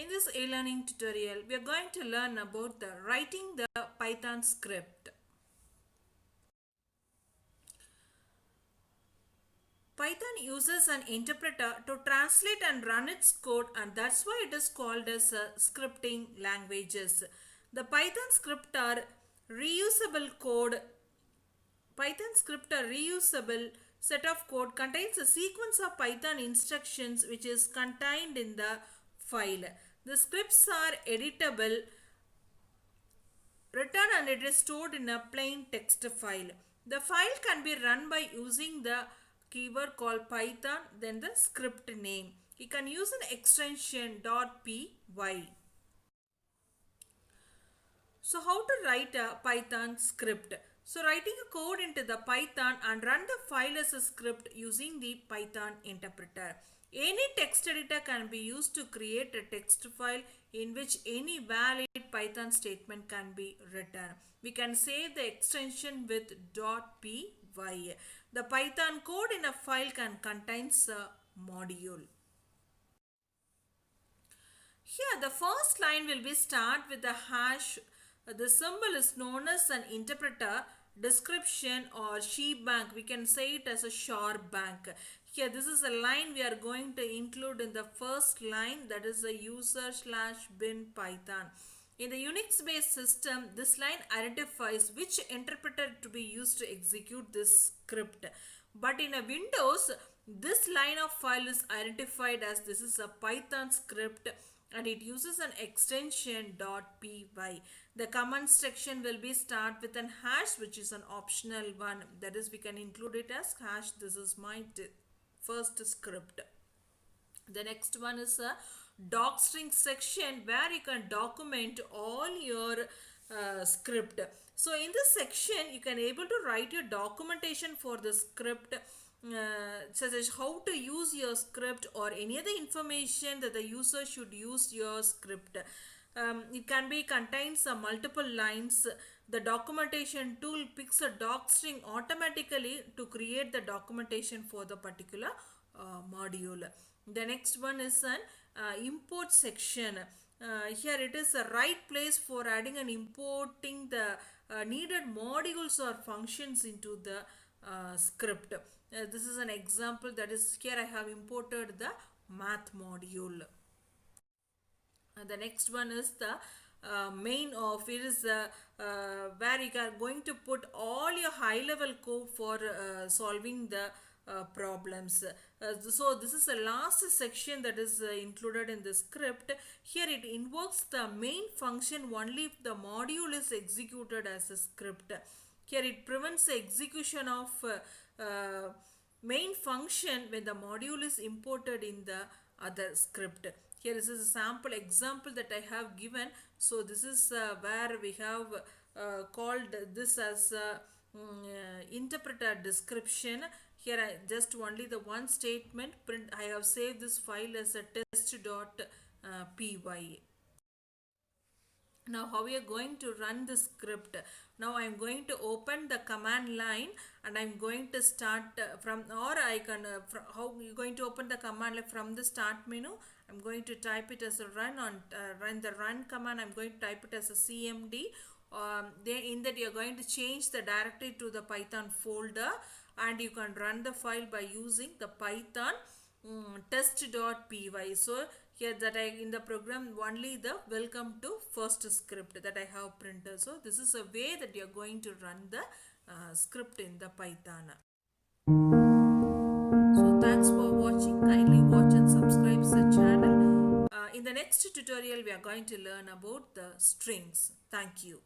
In this e-learning tutorial, we are going to learn about the writing the Python script. Python uses an interpreter to translate and run its code, and that's why it is called as scripting languages. The Python script are reusable code. Python script are reusable set of code contains a sequence of Python instructions which is contained in the file. The scripts are editable, written, and it is stored in a plain text file. The file can be run by using the keyword called Python, then the script name. You can use an extension .py. So how to write a Python script? So writing a code into the Python and run the file as a script using the Python interpreter. Any text editor can be used to create a text file in which any valid Python statement can be written. We can save the extension with .py. The Python code in a file can contain a module. Here the first line will be start with the hash. The symbol is known as an interpreter, description, or shebang. We can say it as a shebang. Here this is a line we are going to include in the first line, that is the user/bin Python. In the Unix based system, this line identifies which interpreter to be used to execute this script. But in a Windows, this line of file is identified as this is a Python script and it uses an extension .py. The command section will be start with an hash, which is an optional one. That is, we can include it as hash. This is my first script. The next one is a docstring section where you can document all your script. So in this section, you can able to write your documentation for the script, such as how to use your script or any other information that the user should use your script. It can be contains multiple lines. The documentation tool picks a docstring automatically to create the documentation for the particular module. The next one is an import section. Here it is the right place for adding and importing the needed modules or functions into the script. This is an example, that is here I have imported the math module. The next one is the main of it is where you are going to put all your high level code for solving the problems. So this is the last section that is included in the script. Here it invokes the main function only if the module is executed as a script. Here it prevents the execution of main function when the module is imported in the other script. Here is a sample example that I have given. So this is where we have called this as interpreter description. Here I just only the one statement print. I have saved this file as a test.py. Now how we are going to run the script? Now I am going to open the command line and I am going to start from, or I can how you going to open the command line from the start menu. I'm going to type it as a run on run the run command. I'm going to type it as a cmd. Then in that you are going to change the directory to the Python folder, and you can run the file by using the Python test.py. So here that I in the program only the welcome to first script that I have printed. So this is a way that you are going to run the script in the Python. So thanks for watching. Kindly watch and subscribe to the channel. In the next tutorial we are going to learn about the strings. Thank you.